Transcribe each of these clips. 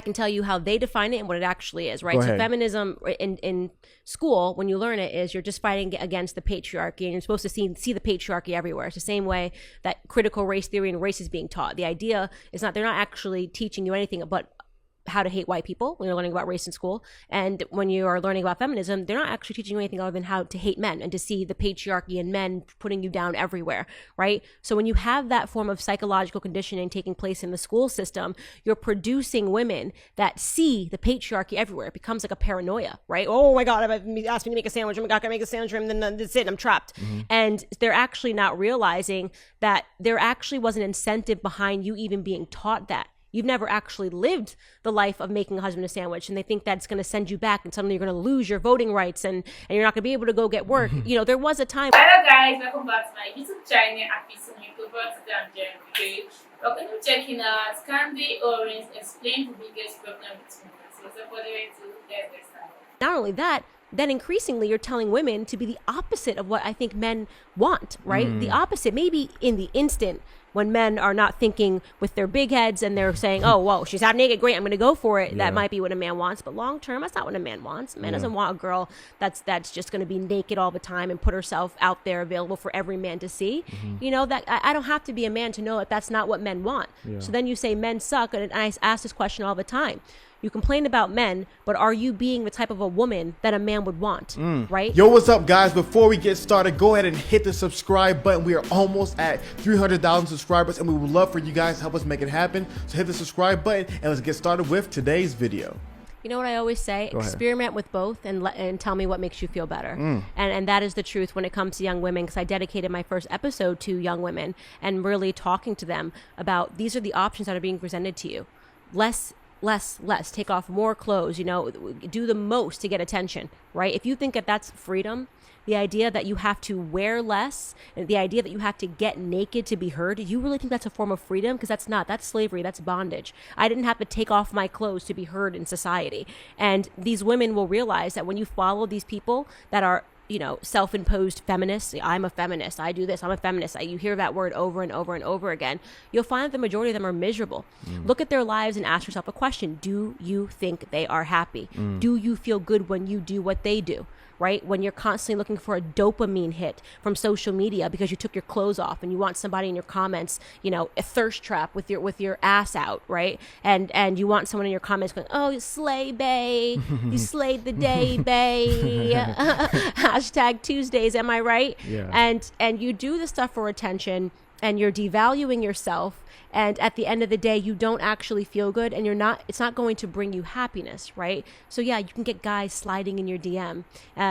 can tell you how they define it and what it actually is, right? So feminism in school, when you learn it, is you're just fighting against the patriarchy, and you're supposed to see the patriarchy everywhere. It's the same way that critical race theory and race is being taught. The idea is they're not actually teaching you anything but how to hate white people when you're learning about race in school. And when you are learning about feminism, they're not actually teaching you anything other than how to hate men and to see the patriarchy and men putting you down everywhere, right? So when you have that form of psychological conditioning taking place in the school system, you're producing women that see the patriarchy everywhere. It becomes like a paranoia, right? Oh my God, if asked me to make a sandwich, I'm not gonna make a sandwich, and then that's it, I'm trapped. And they're actually not realizing that there actually was an incentive behind you even being taught that. You've never actually lived the life of making a husband a sandwich, and they think that's going to send you back, and suddenly you're going to lose your voting rights, and you're not going to be able to go get work. You know, there was a time. Hello guys, welcome back to my YouTube channel. Happy to meet you. Today I'm Jeremy today. We're going to be checking out Candace Owens explain the biggest problem between us. So for the way to get this started. Not only that, then increasingly you're telling women to be the opposite of what I think men want, right? The opposite, maybe in the instant when men are not thinking with their big heads and they're saying, oh, whoa, she's half naked, great, I'm going to go for it. Yeah. That might be what a man wants. But long term, that's not what a man wants. A man doesn't want a girl that's just going to be naked all the time and put herself out there available for every man to see. You know, that I don't have to be a man to know that that's not what men want. So then you say men suck. And I ask this question all the time. You complain about men, but are you being the type of a woman that a man would want, right? Yo, what's up, guys? Before we get started, go ahead and hit the subscribe button. We are almost at 300,000 subscribers, and we would love for you guys to help us make it happen. So hit the subscribe button, and let's get started with today's video. You know what I always say? Experiment with both and tell me what makes you feel better. And that is the truth when it comes to young women, because I dedicated my first episode to young women and really talking to them about these are the options that are being presented to you. Less, take off more clothes, you know, do the most to get attention, right? If you think that that's freedom, the idea that you have to wear less, and the idea that you have to get naked to be heard, you really think that's a form of freedom? Because that's slavery, that's bondage. I didn't have to take off my clothes to be heard in society. And these women will realize that when you follow these people that are, you know, self-imposed feminists, I'm a feminist, I do this, I'm a feminist, you hear that word over and over and over again, you'll find that the majority of them are miserable. Look at their lives and ask yourself a question. Do you think they are happy? Do you feel good when you do what they do? Right? When you're constantly looking for a dopamine hit from social media because you took your clothes off and you want somebody in your comments, you know, a thirst trap with your ass out, right? And you want someone in your comments going, oh, you slay, bae. You slayed the day, bae. Hashtag Tuesdays, am I right? Yeah. And you do this stuff for attention, and you're devaluing yourself. And at the end of the day, you don't actually feel good, and it's not going to bring you happiness, right? So yeah, you can get guys sliding in your DM.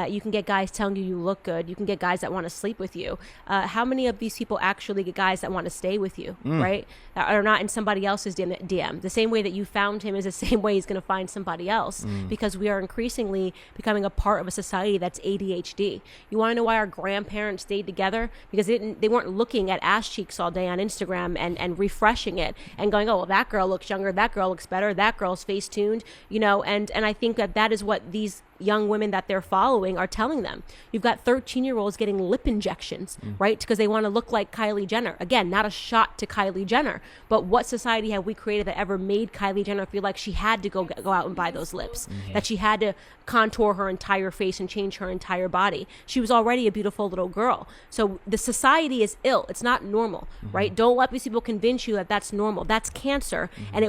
You can get guys telling you look good. You can get guys that want to sleep with you. How many of these people actually get guys that want to stay with you, right? That are not in somebody else's DM. The same way that you found him is the same way he's going to find somebody else, because we are increasingly becoming a part of a society that's ADHD. You want to know why our grandparents stayed together? Because they weren't looking at ass cheeks all day on Instagram and refreshing it and going, oh, well, that girl looks younger, that girl looks better, that girl's face tuned, you know, and I think that is what these young women that they're following are telling them. You've got 13-year-olds getting lip injections, right? Because they want to look like Kylie Jenner. Again, not a shot to Kylie Jenner, but what society have we created that ever made Kylie Jenner feel like she had to go out and buy those lips, that she had to contour her entire face and change her entire body? She was already a beautiful little girl. So the society is ill. It's not normal, right? Don't let these people convince you that that's normal. That's cancer, and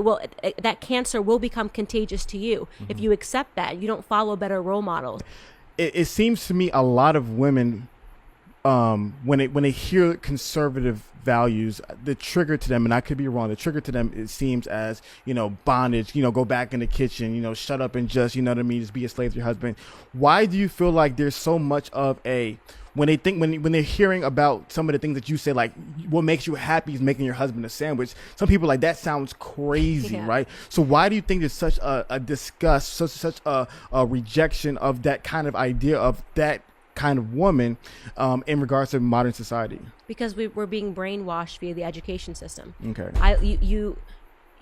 that cancer will become contagious to you if you accept that. You don't follow better role models. It seems to me a lot of women, when they hear conservative values, the trigger to them, and I could be wrong, the trigger to them, it seems as, you know, bondage, you know, go back in the kitchen, you know, shut up and just, you know what I mean, just be a slave to your husband. Why do you feel like there's so much of when they're hearing about some of the things that you say, like what makes you happy is making your husband a sandwich, some people like that sounds crazy, right? So why do you think there's such a disgust, such a rejection of that kind of idea of that kind of woman in regards to modern society? Because we're being brainwashed via the education system. Okay. You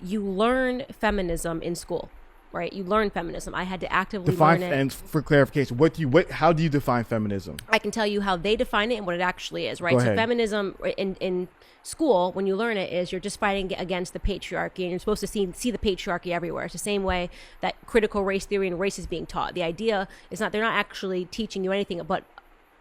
learn feminism in school. right? You learn feminism. I had to actively Define, learn it. and for clarification, how do you define feminism? I can tell you how they define it and what it actually is, right? Go So ahead. feminism in school, when you learn it, is you're just fighting against the patriarchy, and you're supposed to see the patriarchy everywhere. It's the same way that critical race theory and race is being taught. The idea is they're not actually teaching you anything but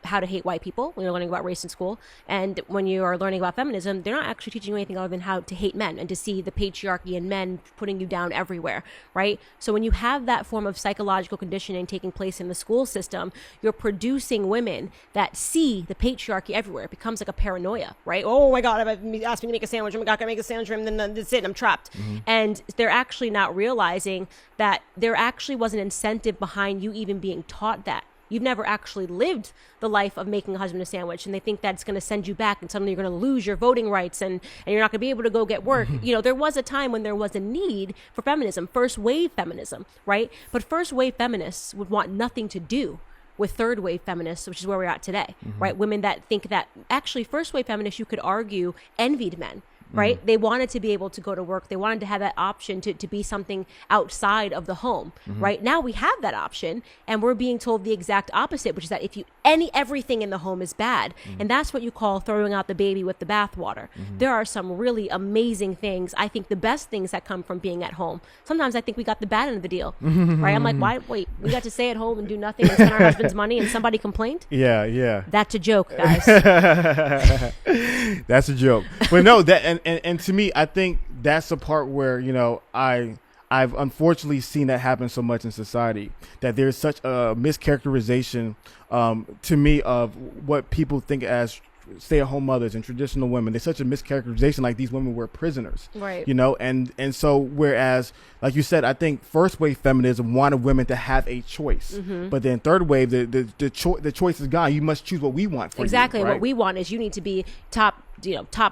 how to hate white people when you're learning about race in school. And when you are learning about feminism, they're not actually teaching you anything other than how to hate men and to see the patriarchy and men putting you down everywhere, right? So when you have that form of psychological conditioning taking place in the school system, you're producing women that see the patriarchy everywhere. It becomes like a paranoia, right? Oh my God, if asked me to make a sandwich, oh my God, can I make a sandwich? And then that's it, I'm trapped. And they're actually not realizing that there actually was an incentive behind you even being taught that. You've never actually lived the life of making a husband a sandwich, and they think that's going to send you back, and suddenly you're going to lose your voting rights, and you're not going to be able to go get work. There was a time when there was a need for feminism, first wave feminism, right? But first wave feminists would want nothing to do with third wave feminists, which is where we're at today, right? Women that think that actually first wave feminists, you could argue, envied men. Right? They wanted to be able to go to work. They wanted to have that option to be something outside of the home. Right? Now we have that option, and we're being told the exact opposite, which is that everything in the home is bad. And that's what you call throwing out the baby with the bathwater. There are some really amazing things. I think the best things that come from being at home. Sometimes I think we got the bad end of the deal. Right? I'm like, wait, we got to stay at home and do nothing and spend our husband's money, and somebody complained? Yeah. That's a joke, guys. That's a joke. But no, and to me, I think that's the part where, I've unfortunately seen that happen so much in society, that there's such a mischaracterization to me of what people think as stay-at-home mothers and traditional women. There's such a mischaracterization, like these women were prisoners, right? And so whereas, like you said, I think first wave feminism wanted women to have a choice, but then third wave, the choice is gone. You must choose what we want for exactly you, right? What we want is you need to be top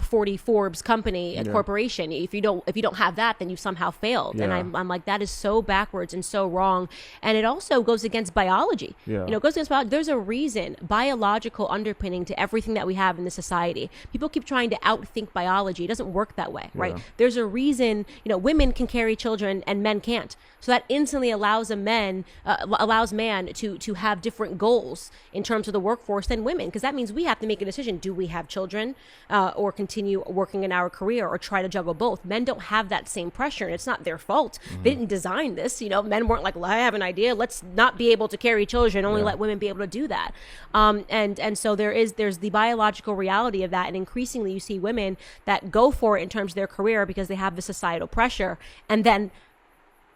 40 Forbes company, a corporation. If you don't have that, then you somehow failed. Yeah. And I'm like, that is so backwards and so wrong. And it also goes against biology. Yeah. It goes against biology. There's a reason, biological underpinning to everything that we have in the society. People keep trying to outthink biology. It doesn't work that way, right? There's a reason, women can carry children and men can't. So that instantly allows man to have different goals in terms of the workforce than women, because that means we have to make a decision. Do we have children or continue working in our career, or try to juggle both? Men don't have that same pressure, and it's not their fault. They didn't design this. Men weren't like, well, I have an idea, let's not be able to carry children, only let women be able to do that. And so there's the biological reality of that, and increasingly you see women that go for it in terms of their career because they have the societal pressure, and then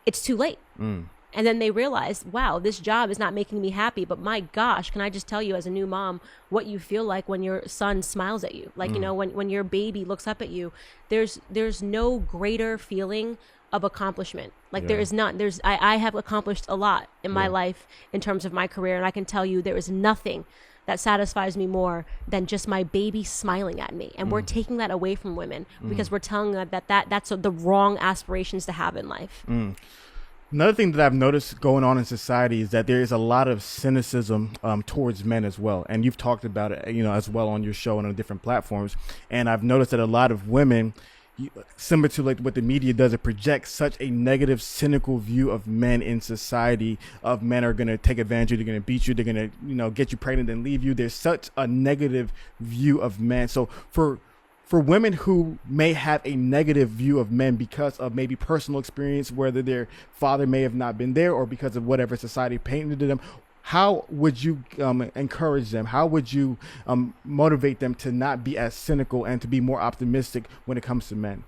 it's too late. And then they realize, wow, this job is not making me happy. But my gosh, can I just tell you as a new mom what you feel like when your son smiles at you? Like, when your baby looks up at you, there's no greater feeling of accomplishment. Like there is none. I have accomplished a lot in my life in terms of my career. And I can tell you there is nothing that satisfies me more than just my baby smiling at me. And we're taking that away from women because we're telling them that's the wrong aspirations to have in life. Another thing that I've noticed going on in society is that there is a lot of cynicism towards men as well. And you've talked about it, as well on your show and on different platforms. And I've noticed that a lot of women, similar to like what the media does, it projects such a negative, cynical view of men in society, of men are going to take advantage of you, they're going to beat you, they're going to, get you pregnant and leave you. There's such a negative view of men. So for women who may have a negative view of men because of maybe personal experience, whether their father may have not been there or because of whatever society painted to them, how would you encourage them? How would you motivate them to not be as cynical and to be more optimistic when it comes to men?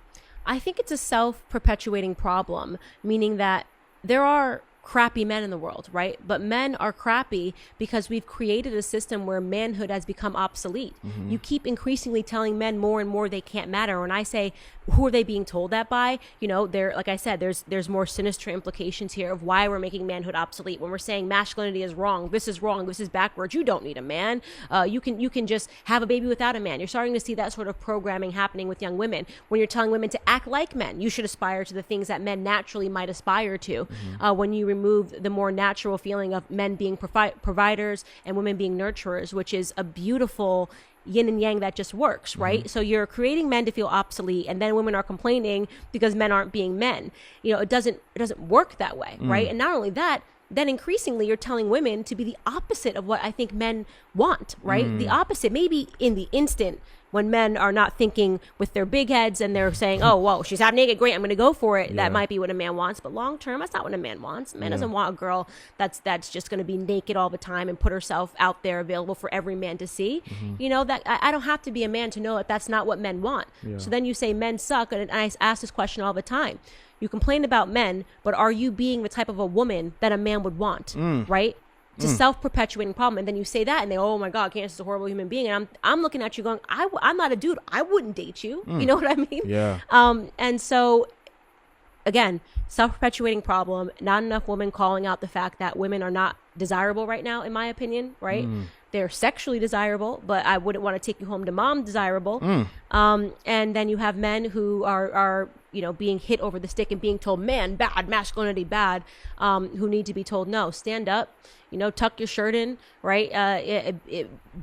I think it's a self-perpetuating problem, meaning that there are crappy men in the world, right? But men are crappy because we've created a system where manhood has become obsolete. You keep increasingly telling men more and more they can't matter. When I say, who are they being told that by? They're, like I said, there's more sinister implications here of why we're making manhood obsolete. When we're saying masculinity is wrong, this is backwards. You don't need a man. You can just have a baby without a man. You're starting to see that sort of programming happening with young women. When you're telling women to act like men, you should aspire to the things that men naturally might aspire to. When you remove the more natural feeling of men being providers and women being nurturers, which is a beautiful yin and yang that just works, right? So you're creating men to feel obsolete, and then women are complaining because men aren't being men. It doesn't work that way, right? And not only that, then increasingly you're telling women to be the opposite of what I think men want, right? The opposite, maybe in the instant when men are not thinking with their big heads and they're saying, oh, whoa, she's half naked, great, I'm going to go for it. That might be what a man wants. But long term, that's not what a man wants. A man doesn't want a girl that's just going to be naked all the time and put herself out there available for every man to see. That I don't have to be a man to know that that's not what men want. So then you say men suck. And I ask this question all the time. You complain about men, but are you being the type of a woman that a man would want, right? It's a self-perpetuating problem. And then you say that and they, oh my God, Candace is a horrible human being. And I'm looking at you going, I'm not a dude. I wouldn't date you. You know what I mean? Yeah. And so again, self-perpetuating problem, not enough women calling out the fact that women are not desirable right now, in my opinion, right? They're sexually desirable, but I wouldn't want to take you home to mom desirable. And then you have men who are being hit over the stick and being told, man, bad, masculinity bad, who need to be told, no, stand up, tuck your shirt in, right?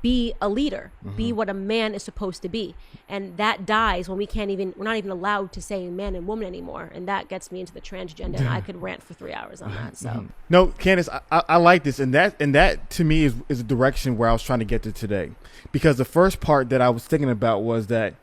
Be a leader, be what a man is supposed to be. And that dies when we're not even allowed to say man and woman anymore. And that gets me into the transgender. And I could rant for 3 hours on that. So no, Candace, I like this. And that to me is a direction where I was trying to get to today, because the first part that I was thinking about was that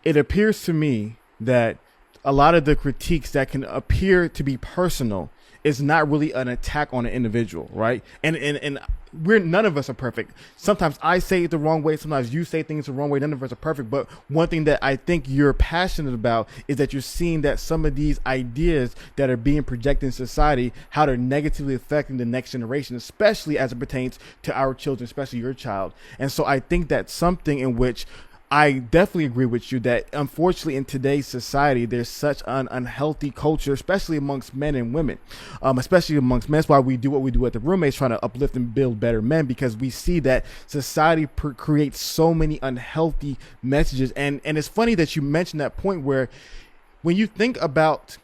it appears to me that a lot of the critiques that can appear to be personal is not really an attack on an individual, right? And none of us are perfect. Sometimes I say it the wrong way. Sometimes you say things the wrong way. None of us are perfect. But one thing that I think you're passionate about is that you're seeing that some of these ideas that are being projected in society, how they're negatively affecting the next generation, especially as it pertains to our children, especially your child. And so I think that's something in which I definitely agree with you that unfortunately in today's society, there's such an unhealthy culture, especially amongst men and women, especially amongst men. That's why we do what we do at the Roommates, trying to uplift and build better men, because we see that society creates so many unhealthy messages. And it's funny that you mentioned that point where when you think about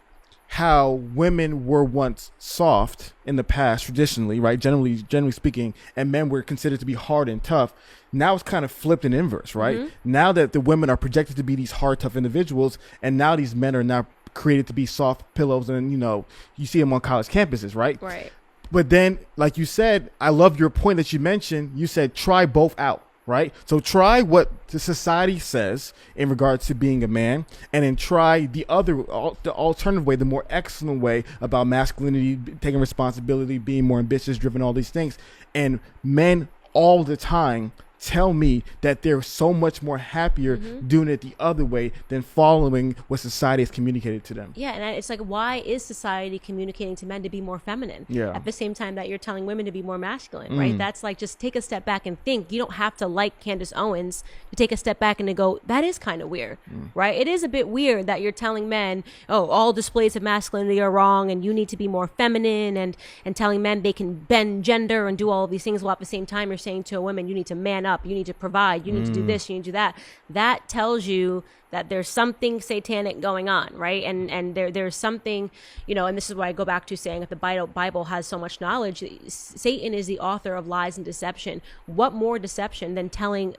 how women were once soft in the past, traditionally, right? Generally speaking, and men were considered to be hard and tough. Now it's kind of flipped in inverse, right? Now that the women are projected to be these hard, tough individuals, and now these men are now created to be soft pillows, and you see them on college campuses, right? Right. But then, like you said, I love your point that you mentioned. You said try both out. Right? So try what the society says in regards to being a man, and then try the alternative way, the more excellent way about masculinity, taking responsibility, being more ambitious, driven, all these things. And men all the time tell me that they're so much more happier doing it the other way than following what society has communicated to them. Yeah, and it's like, why is society communicating to men to be more feminine at the same time that you're telling women to be more masculine, right? That's like, just take a step back and think. You don't have to like Candace Owens to take a step back and to go, that is kind of weird, right? It is a bit weird that you're telling men, oh, all displays of masculinity are wrong and you need to be more feminine, and telling men they can bend gender and do all of these things, while at the same time you're saying to a woman, you need to man up, you need to provide, you need to do this, you need to do that. That tells you that there's something satanic going on, right? And there's something, and this is why I go back to saying that the Bible has so much knowledge. Satan is the author of lies and deception. What more deception than telling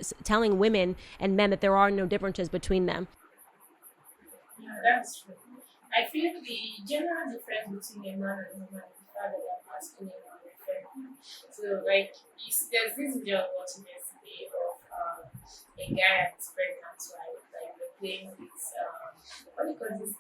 women and men that there are no differences between them? Yeah, that's true. I feel the general difference between a man and a woman is the fact that they're masculine and feminine. So, like, there's this video I was watching yesterday of a guy and his pregnant wife, like, they're playing with, what do you call this,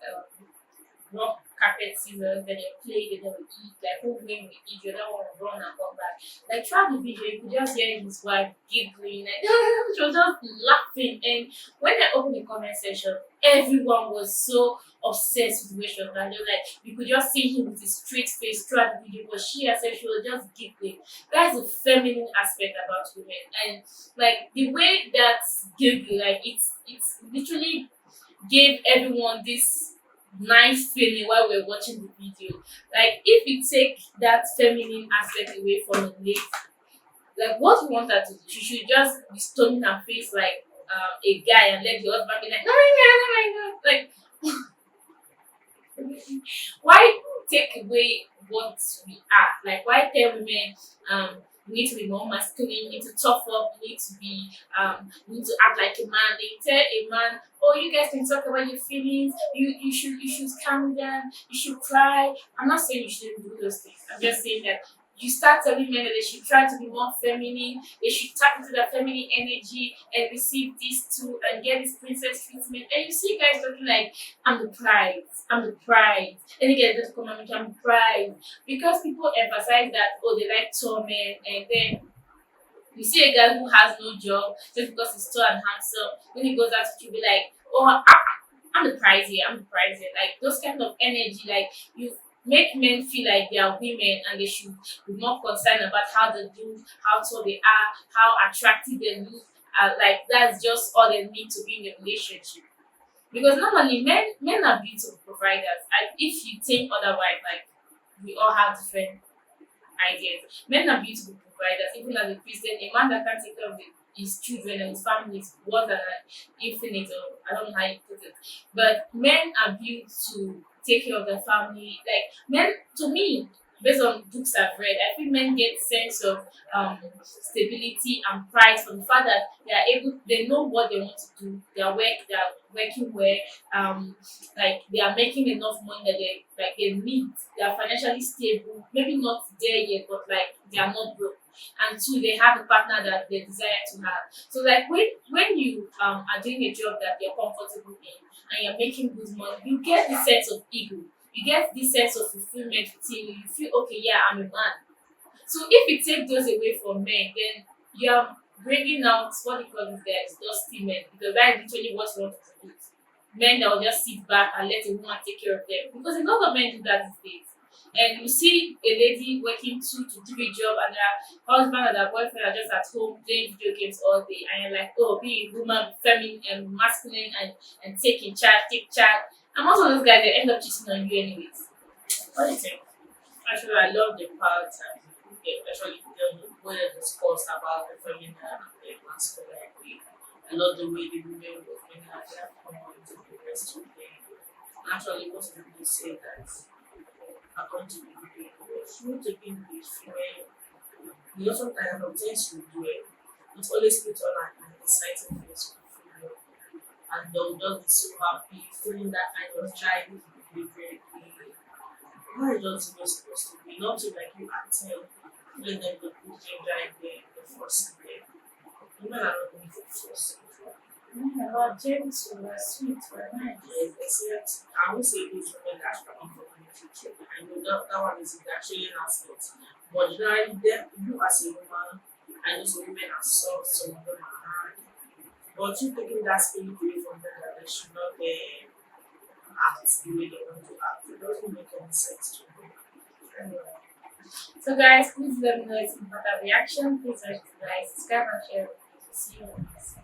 rock carpet scissors, then they play, then they will eat, like, who win will eat, you don't want to run and come back. Like, throughout the video, you could just hear his wife giggling, like, she was just laughing. And when I opened the comment section, everyone was so obsessed with the way she was laughing. Like, you could just see him with his straight face throughout the video, but she herself, she was just giggling. That's the feminine aspect about women. And, like, the way that giggle, like, it's literally gave everyone this nice feeling while we're watching the video. Like, if you take that feminine aspect away from the lady, like, what you want her to do, she should just be stoning her face like a guy and let the husband be like, oh my god, like, why take away what we are? Like, why tell women you need to be more masculine, you need to tough up, you need to be you need to act like a man. They tell a man, oh, you guys can talk about your feelings, you should calm down, you should cry. I'm not saying you shouldn't do those things. I'm just saying that you start telling men that they should try to be more feminine, they should tap into their feminine energy and receive this too and get this princess treatment. And you see guys looking like, I'm the prize, I'm the prize. And you guys just come and I'm the prize. Because people emphasize that, oh, they like tall men, and then you see a guy who has no job just because he's tall and handsome. When he goes out, to be like, oh, I'm the prize here. I'm the prize here. Like those kind of energy, like you make men feel like they are women and they should be more concerned about how they do, how tall they are, how attractive they look. Like that's just all they need to be in a relationship. Because normally men are beautiful providers. And if you think otherwise, like we all have different ideas. Men are beautiful providers. Even as a Christian, a man that can take care of his children and his family is more than an infinite. Or I don't know how you put it, but men are built to take care of their family. Like men, to me, based on books I've read, I feel men get sense of stability and pride from the fact that they know what they want to do. They are working well. Like they are making enough money that they need. They are financially stable. Maybe not there yet, but like they are not broke. And two, they have a partner that they desire to have. So like when you are doing a job that you're comfortable in and you're making good money, you get this sense of ego. You get this sense of fulfillment within you. You feel okay, yeah, I'm a man. So if you take those away from men, then you're bringing out what they call this guys, dusty men, because that is literally what you want to produce. Men that will just sit back and let a woman take care of them. Because a lot of men do that these days. And you see a lady working 2 to 3 jobs and her husband and her boyfriend are just at home playing video games all day. And you're like, oh, be a woman, be feminine and masculine and take charge. And most of those guys, they end up cheating on you anyways. What do you think? Actually, I love the part especially the way they discussed about the feminine and the masculine. I love the way the women were bringing out their comment to the rest of them. Actually, most people say that according to the video, through taking the female, you know, sometimes things you do it, it always puts on an exciting face for female. And they'll just be so happy, feeling that kind of childhood behavior. Why is just supposed to be? Not to like you acting, let them be put gender in the force in there. Women are not going for force. About James were sweet, were nice. Yes, except I would say those women that are coming from the future. I know that one is actually an aspect. But generally, you as a woman, I know some women are soft, some of them are hard. But you taking that spirit away from them that they should not act the way they want to act. It doesn't make any sense to me. Anyway. So guys, please let me know if you got a reaction. Please like, subscribe and share. See you next.